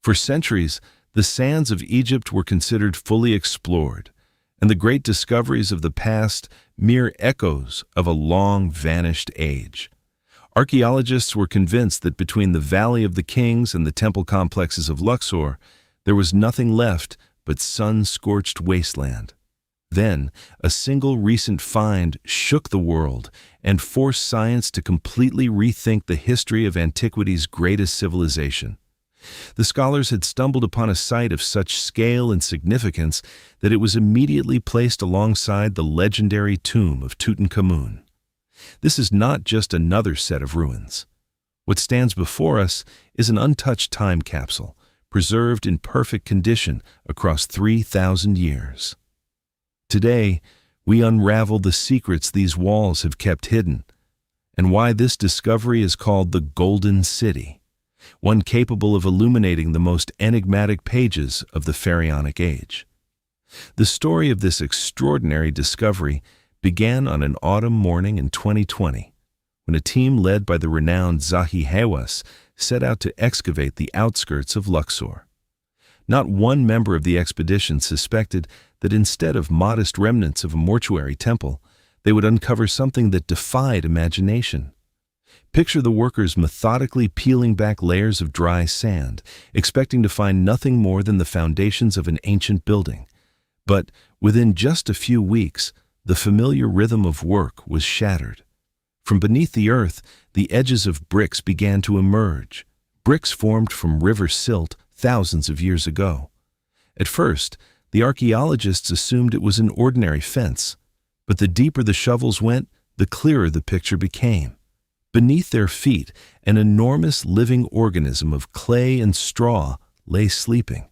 For centuries, the sands of Egypt were considered fully explored, and the great discoveries of the past mere echoes of a long-vanished age. Archaeologists were convinced that between the Valley of the Kings and the temple complexes of Luxor, there was nothing left but sun-scorched wasteland. Then, a single recent find shook the world and forced science to completely rethink the history of antiquity's greatest civilization. The scholars had stumbled upon a site of such scale and significance that it was immediately placed alongside the legendary tomb of Tutankhamun. This is not just another set of ruins. What stands before us is an untouched time capsule, preserved in perfect condition across 3,000 years. Today, we unravel the secrets these walls have kept hidden, and why this discovery is called the Golden City, one capable of illuminating the most enigmatic pages of the Pharaonic Age. The story of this extraordinary discovery began on an autumn morning in 2020, when a team led by the renowned Zahi Hawass set out to excavate the outskirts of Luxor. Not one member of the expedition suspected that instead of modest remnants of a mortuary temple, they would uncover something that defied imagination. Picture the workers methodically peeling back layers of dry sand, expecting to find nothing more than the foundations of an ancient building. But within just a few weeks, the familiar rhythm of work was shattered. From beneath the earth, the edges of bricks began to emerge, bricks formed from river silt thousands of years ago. At first, the archaeologists assumed it was an ordinary fence, but the deeper the shovels went, the clearer the picture became. Beneath their feet, an enormous living organism of clay and straw lay sleeping.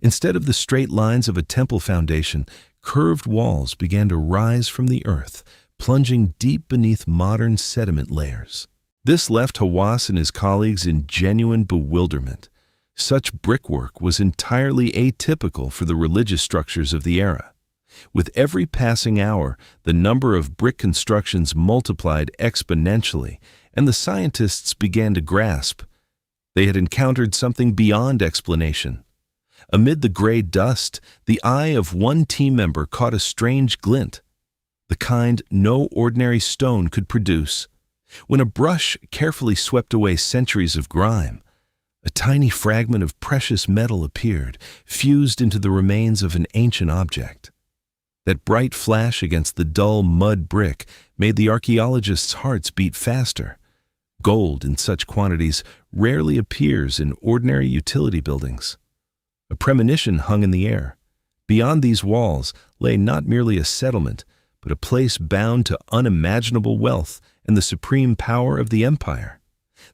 Instead of the straight lines of a temple foundation, curved walls began to rise from the earth, plunging deep beneath modern sediment layers. This left Hawass and his colleagues in genuine bewilderment. Such brickwork was entirely atypical for the religious structures of the era. With every passing hour, the number of brick constructions multiplied exponentially, and the scientists began to grasp. They had encountered something beyond explanation. Amid the gray dust, the eye of one team member caught a strange glint, the kind no ordinary stone could produce. When a brush carefully swept away centuries of grime, a tiny fragment of precious metal appeared, fused into the remains of an ancient object. That bright flash against the dull mud brick made the archaeologists' hearts beat faster. Gold in such quantities rarely appears in ordinary utility buildings. A premonition hung in the air. Beyond these walls lay not merely a settlement, but a place bound to unimaginable wealth and the supreme power of the empire.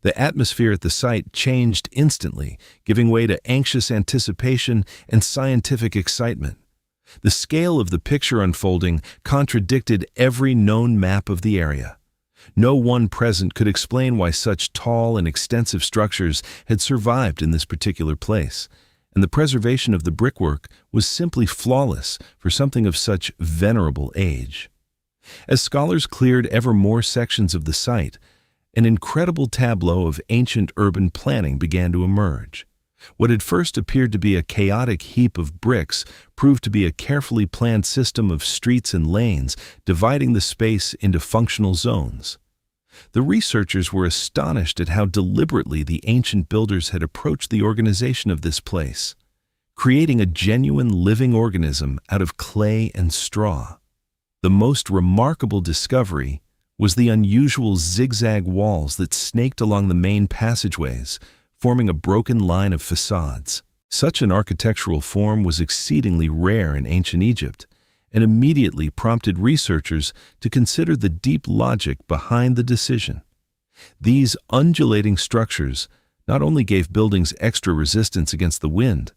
The atmosphere at the site changed instantly, giving way to anxious anticipation and scientific excitement. The scale of the picture unfolding contradicted every known map of the area. No one present could explain why such tall and extensive structures had survived in this particular place, and the preservation of the brickwork was simply flawless for something of such venerable age. As scholars cleared ever more sections of the site, an incredible tableau of ancient urban planning began to emerge. What had first appeared to be a chaotic heap of bricks proved to be a carefully planned system of streets and lanes, dividing the space into functional zones. The researchers were astonished at how deliberately the ancient builders had approached the organization of this place, creating a genuine living organism out of clay and straw. The most remarkable discovery was the unusual zigzag walls that snaked along the main passageways, forming a broken line of facades. Such an architectural form was exceedingly rare in ancient Egypt, and immediately prompted researchers to consider the deep logic behind the decision. These undulating structures not only gave buildings extra resistance against the wind,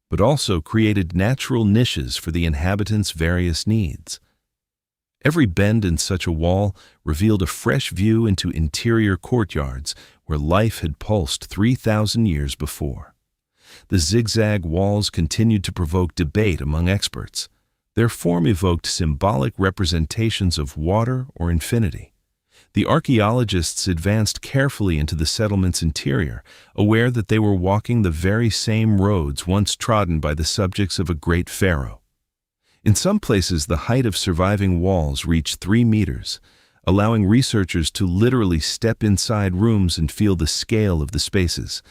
but also created natural niches for the inhabitants' various needs. Every bend in such a wall revealed a fresh view into interior courtyards where life had pulsed 3,000 years before. The zigzag walls continued to provoke debate among experts. Their form evoked symbolic representations of water or infinity. The archaeologists advanced carefully into the settlement's interior, aware that they were walking the very same roads once trodden by the subjects of a great pharaoh. In some places, the height of surviving walls reached 3 meters, allowing researchers to literally step inside rooms and feel the scale of the spaces.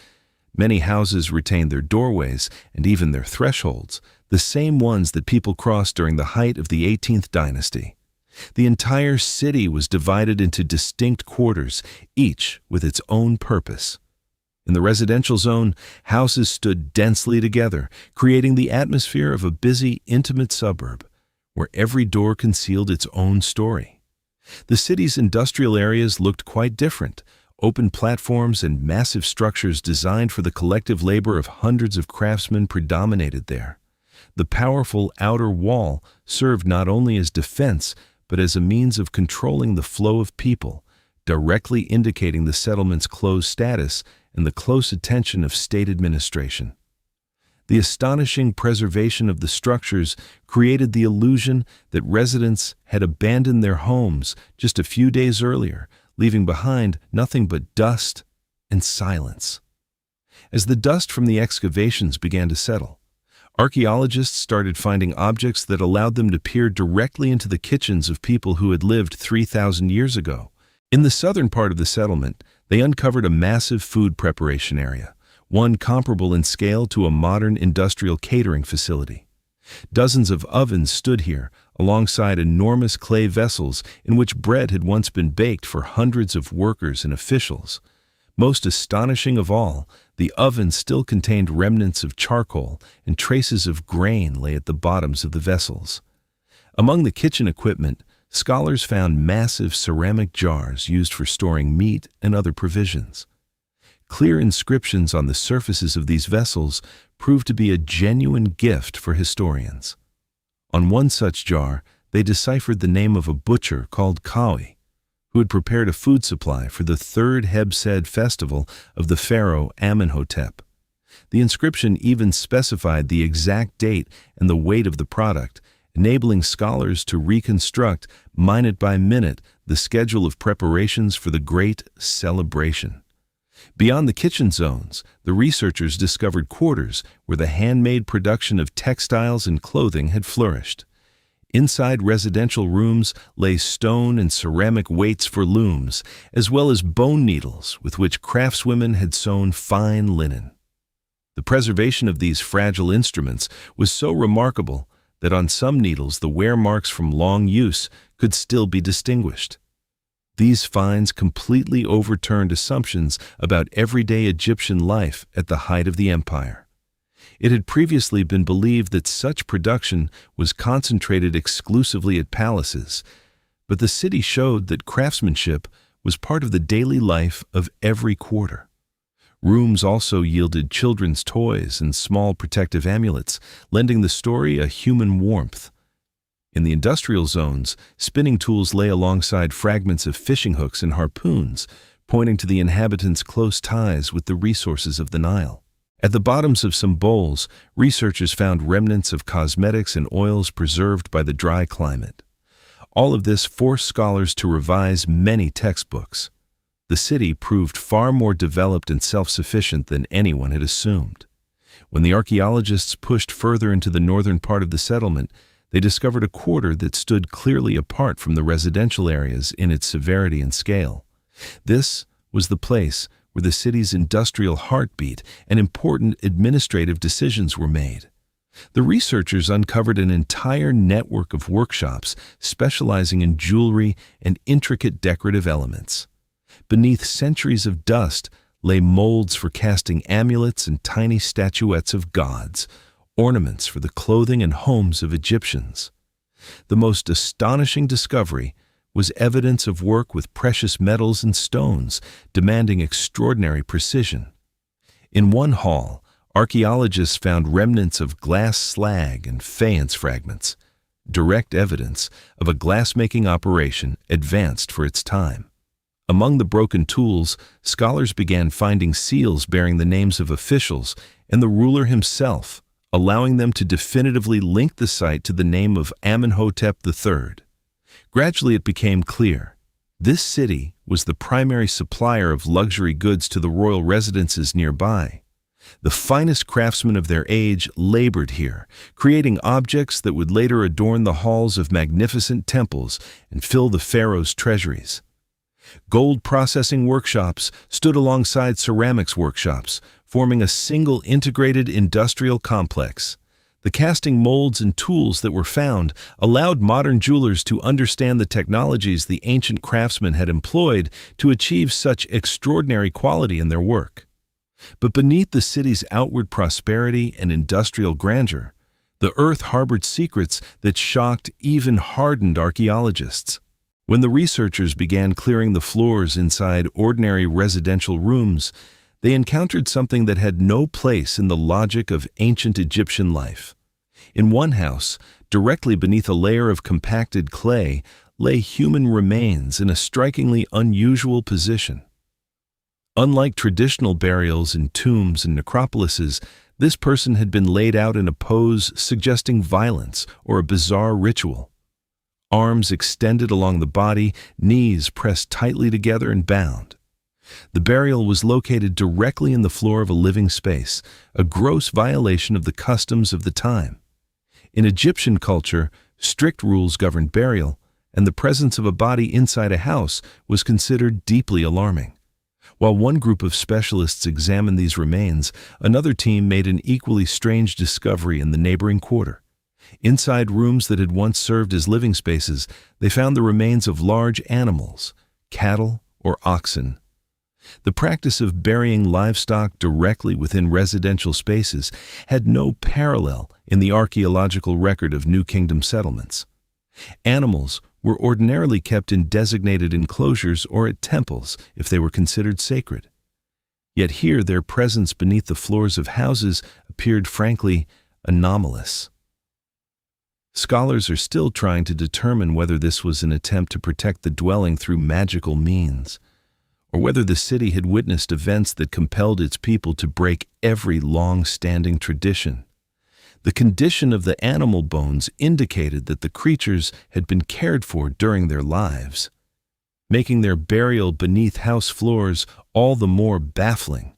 Many houses retained their doorways and even their thresholds, the same ones that people crossed during the height of the 18th dynasty. The entire city was divided into distinct quarters, each with its own purpose. In the residential zone, houses stood densely together, creating the atmosphere of a busy, intimate suburb, where every door concealed its own story. The city's industrial areas looked quite different. Open platforms and massive structures designed for the collective labor of hundreds of craftsmen predominated there. The powerful outer wall served not only as defense, but as a means of controlling the flow of people, directly indicating the settlement's closed status and the close attention of state administration. The astonishing preservation of the structures created the illusion that residents had abandoned their homes just a few days earlier, leaving behind nothing but dust and silence. As the dust from the excavations began to settle, archaeologists started finding objects that allowed them to peer directly into the kitchens of people who had lived 3,000 years ago. In the southern part of the settlement, they uncovered a massive food preparation area, one comparable in scale to a modern industrial catering facility. Dozens of ovens stood here, alongside enormous clay vessels in which bread had once been baked for hundreds of workers and officials. Most astonishing of all, the ovens still contained remnants of charcoal and traces of grain lay at the bottoms of the vessels. Among the kitchen equipment, scholars found massive ceramic jars used for storing meat and other provisions. Clear inscriptions on the surfaces of these vessels proved to be a genuine gift for historians. On one such jar, they deciphered the name of a butcher called Kawi, who had prepared a food supply for the third Hebsed festival of the pharaoh Amenhotep. The inscription even specified the exact date and the weight of the product, enabling scholars to reconstruct, minute by minute, the schedule of preparations for the great celebration. Beyond the kitchen zones, the researchers discovered quarters where the handmade production of textiles and clothing had flourished. Inside residential rooms lay stone and ceramic weights for looms, as well as bone needles with which craftswomen had sewn fine linen. The preservation of these fragile instruments was so remarkable that on some needles the wear marks from long use could still be distinguished. These finds completely overturned assumptions about everyday Egyptian life at the height of the empire. It had previously been believed that such production was concentrated exclusively at palaces, but the city showed that craftsmanship was part of the daily life of every quarter. Rooms also yielded children's toys and small protective amulets, lending the story a human warmth. In the industrial zones, spinning tools lay alongside fragments of fishing hooks and harpoons, pointing to the inhabitants' close ties with the resources of the Nile. At the bottoms of some bowls, researchers found remnants of cosmetics and oils preserved by the dry climate. All of this forced scholars to revise many textbooks. The city proved far more developed and self-sufficient than anyone had assumed. When the archaeologists pushed further into the northern part of the settlement, they discovered a quarter that stood clearly apart from the residential areas in its severity and scale. This was the place where the city's industrial heartbeat and important administrative decisions were made. The researchers uncovered an entire network of workshops specializing in jewelry and intricate decorative elements. Beneath centuries of dust lay molds for casting amulets and tiny statuettes of gods, ornaments for the clothing and homes of Egyptians. The most astonishing discovery was evidence of work with precious metals and stones, demanding extraordinary precision. In one hall, archaeologists found remnants of glass slag and faience fragments, direct evidence of a glassmaking operation advanced for its time. Among the broken tools, scholars began finding seals bearing the names of officials and the ruler himself, allowing them to definitively link the site to the name of Amenhotep III. Gradually it became clear This city was the primary supplier of luxury goods to the royal residences nearby. The finest craftsmen of their age labored here, creating objects that would later adorn the halls of magnificent temples and fill the pharaoh's treasuries. Gold processing workshops stood alongside ceramics workshops, forming a single integrated industrial complex. The casting molds and tools that were found allowed modern jewelers to understand the technologies the ancient craftsmen had employed to achieve such extraordinary quality in their work. But beneath the city's outward prosperity and industrial grandeur, the earth harbored secrets that shocked even hardened archaeologists. When the researchers began clearing the floors inside ordinary residential rooms, they encountered something that had no place in the logic of ancient Egyptian life. In one house, directly beneath a layer of compacted clay, lay human remains in a strikingly unusual position. Unlike traditional burials in tombs and necropolises, this person had been laid out in a pose suggesting violence or a bizarre ritual. Arms extended along the body, knees pressed tightly together and bound. The burial was located directly in the floor of a living space, a gross violation of the customs of the time. In Egyptian culture, strict rules governed burial, and the presence of a body inside a house was considered deeply alarming. While one group of specialists examined these remains, another team made an equally strange discovery in the neighboring quarter. Inside rooms that had once served as living spaces, they found the remains of large animals, cattle or oxen. The practice of burying livestock directly within residential spaces had no parallel in the archaeological record of New Kingdom settlements. Animals were ordinarily kept in designated enclosures or at temples if they were considered sacred. Yet here their presence beneath the floors of houses appeared frankly anomalous. Scholars are still trying to determine whether this was an attempt to protect the dwelling through magical means, or whether the city had witnessed events that compelled its people to break every long-standing tradition. The condition of the animal bones indicated that the creatures had been cared for during their lives, making their burial beneath house floors all the more baffling.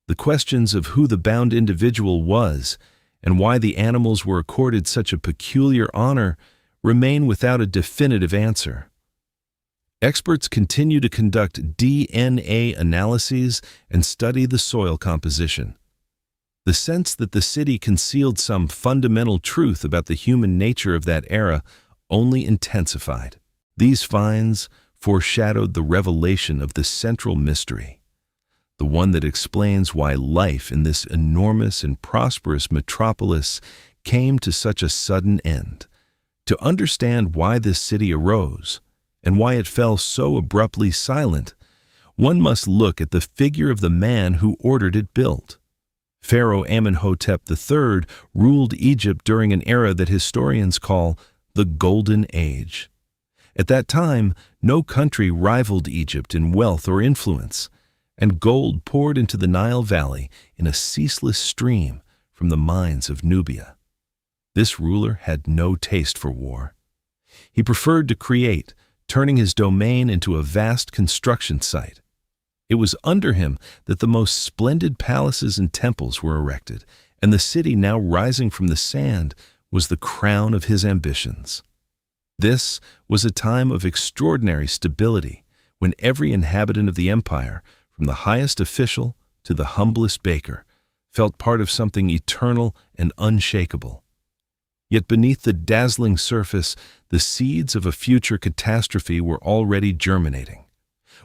The questions of who the bound individual was and why the animals were accorded such a peculiar honor remain without a definitive answer. Experts continue to conduct DNA analyses and study the soil composition. The sense that the city concealed some fundamental truth about the human nature of that era only intensified. These finds foreshadowed the revelation of the central mystery, the one that explains why life in this enormous and prosperous metropolis came to such a sudden end. To understand why this city arose, and why it fell so abruptly silent, one must look at the figure of the man who ordered it built. Pharaoh Amenhotep III ruled Egypt during an era that historians call the Golden Age. At that time, no country rivaled Egypt in wealth or influence, and gold poured into the Nile Valley in a ceaseless stream from the mines of Nubia. This ruler had no taste for war. He preferred to create, turning his domain into a vast construction site. It was under him that the most splendid palaces and temples were erected, and the city now rising from the sand was the crown of his ambitions. This was a time of extraordinary stability, when every inhabitant of the empire, from the highest official to the humblest baker, felt part of something eternal and unshakable. Yet beneath the dazzling surface, the seeds of a future catastrophe were already germinating,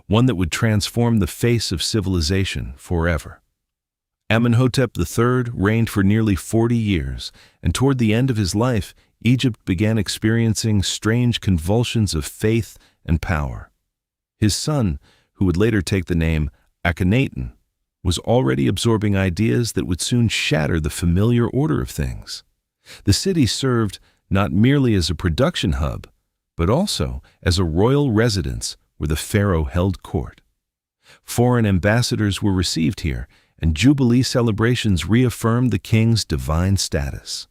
one that would transform the face of civilization forever. Amenhotep III reigned for nearly 40 years, and toward the end of his life, Egypt began experiencing strange convulsions of faith and power. His son, who would later take the name Akhenaten, was already absorbing ideas that would soon shatter the familiar order of things. The city served not merely as a production hub, but also as a royal residence where the pharaoh held court. Foreign ambassadors were received here, and jubilee celebrations reaffirmed the king's divine status.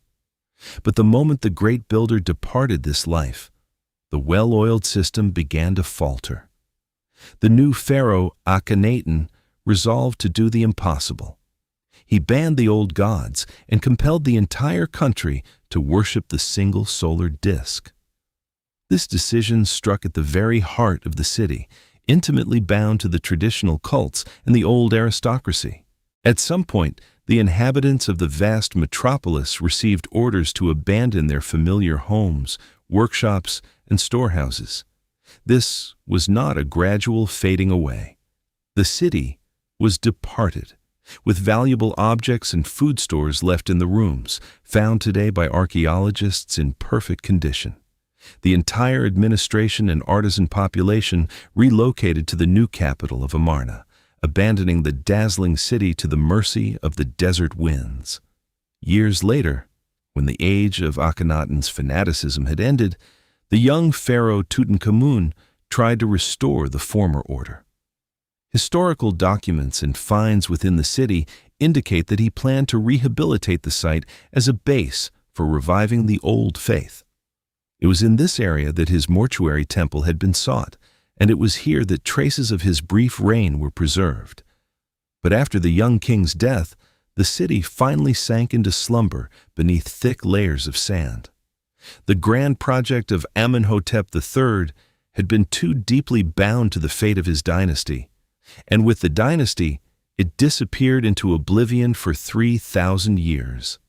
But the moment the great builder departed this life, the the well-oiled system began to falter. The new pharaoh Akhenaten resolved to do the impossible. He banned the old gods and compelled the entire country to worship the single solar disk. This decision struck at the very heart of the city, intimately bound to the traditional cults and the old aristocracy. At some point, the inhabitants of the vast metropolis received orders to abandon their familiar homes, workshops, and storehouses. This was not a gradual fading away. The city was departed, with valuable objects and food stores left in the rooms, found today by archaeologists in perfect condition. The entire administration and artisan population relocated to the new capital of Amarna, abandoning the dazzling city to the mercy of the desert winds. Years later, when the age of Akhenaten's fanaticism had ended, the young pharaoh Tutankhamun tried to restore the former order. Historical documents and finds within the city indicate that he planned to rehabilitate the site as a base for reviving the old faith. It was in this area that his mortuary temple had been sought, and it was here that traces of his brief reign were preserved. But after the young king's death, the city finally sank into slumber beneath thick layers of sand. The grand project of Amenhotep III had been too deeply bound to the fate of his dynasty, and with the dynasty, it disappeared into oblivion for 3,000 years.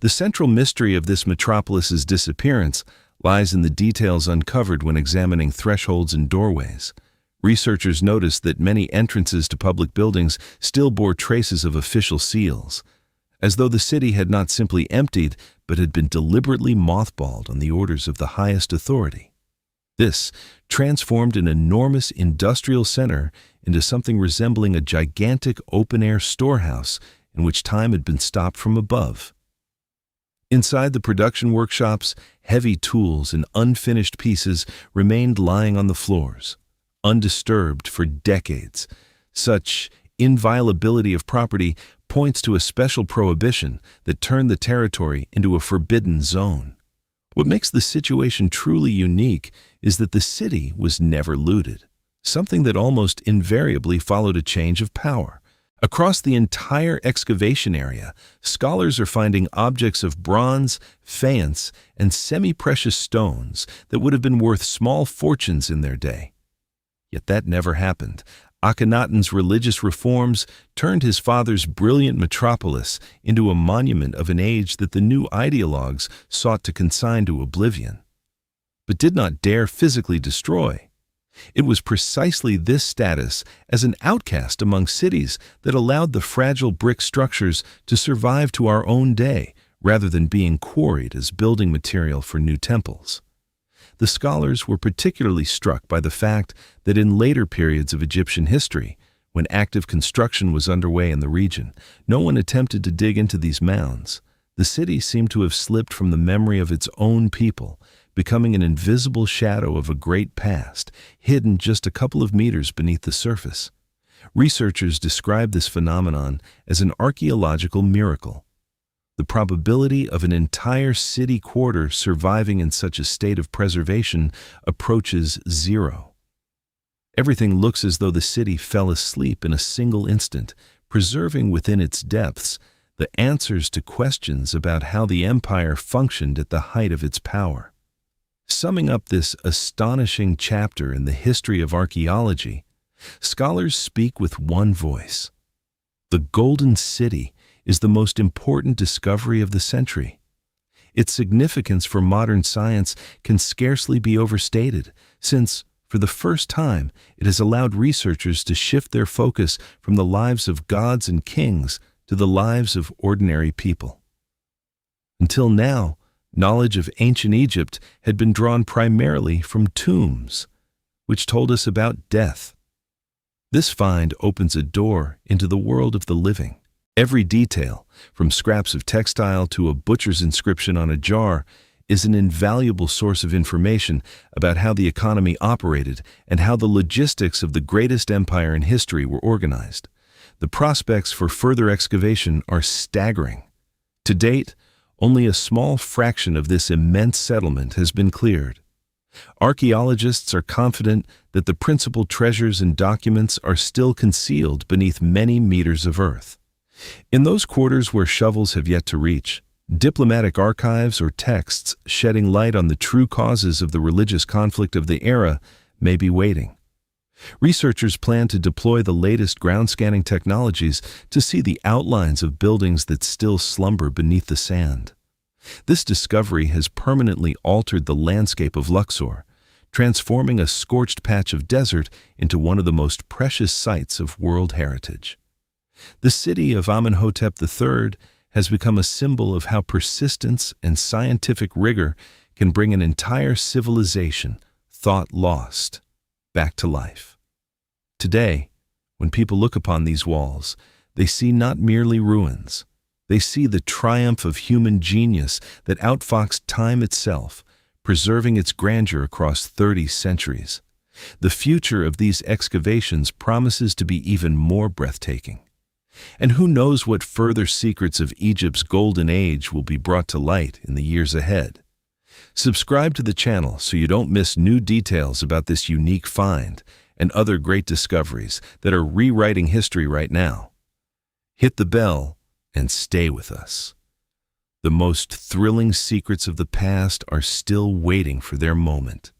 The central mystery of this metropolis's disappearance lies in the details uncovered when examining thresholds and doorways. Researchers noticed that many entrances to public buildings still bore traces of official seals, as though the city had not simply emptied but had been deliberately mothballed on the orders of the highest authority. This transformed an enormous industrial center into something resembling a gigantic open-air storehouse in which time had been stopped from above. Inside the production workshops, heavy tools and unfinished pieces remained lying on the floors, undisturbed for decades. Such inviolability of property points to a special prohibition that turned the territory into a forbidden zone. What makes the situation truly unique is that the city was never looted, something that almost invariably followed a change of power. Across the entire excavation area, scholars are finding objects of bronze, faience, and semi-precious stones that would have been worth small fortunes in their day. Yet that never happened. Akhenaten's religious reforms turned his father's brilliant metropolis into a monument of an age that the new ideologues sought to consign to oblivion, but did not dare physically destroy. It was precisely this status as an outcast among cities that allowed the fragile brick structures to survive to our own day rather than being quarried as building material for new temples. The scholars were particularly struck by the fact that in later periods of Egyptian history, when active construction was underway in the region, no one attempted to dig into these mounds. The city seemed to have slipped from the memory of its own people, becoming an invisible shadow of a great past, hidden just a couple of meters beneath the surface. Researchers describe this phenomenon as an archaeological miracle. The probability of an entire city quarter surviving in such a state of preservation approaches zero. Everything looks as though the city fell asleep in a single instant, preserving within its depths the answers to questions about how the empire functioned at the height of its power. Summing up this astonishing chapter in the history of archaeology, scholars speak with one voice. The Golden City is the most important discovery of the century. Its significance for modern science can scarcely be overstated, since, for the first time, it has allowed researchers to shift their focus from the lives of gods and kings to the lives of ordinary people. Until now, knowledge of ancient Egypt had been drawn primarily from tombs, which told us about death. This find opens a door into the world of the living. Every detail, from scraps of textile to a butcher's inscription on a jar, is an invaluable source of information about how the economy operated and how the logistics of the greatest empire in history were organized. The prospects for further excavation are staggering. To date, only a small fraction of this immense settlement has been cleared. Archaeologists are confident that the principal treasures and documents are still concealed beneath many meters of earth. In those quarters where shovels have yet to reach, diplomatic archives or texts shedding light on the true causes of the religious conflict of the era may be waiting. Researchers plan to deploy the latest ground scanning technologies to see the outlines of buildings that still slumber beneath the sand. This discovery has permanently altered the landscape of Luxor, transforming a scorched patch of desert into one of the most precious sites of world heritage. The city of Amenhotep III has become a symbol of how persistence and scientific rigor can bring an entire civilization, thought lost, back to life. Today, when people look upon these walls, they see not merely ruins. They see the triumph of human genius that outfoxed time itself, preserving its grandeur across 30 centuries. The future of these excavations promises to be even more breathtaking. And who knows what further secrets of Egypt's golden age will be brought to light in the years ahead. Subscribe to the channel so you don't miss new details about this unique find and other great discoveries that are rewriting history right now. Hit the bell and stay with us. The most thrilling secrets of the past are still waiting for their moment.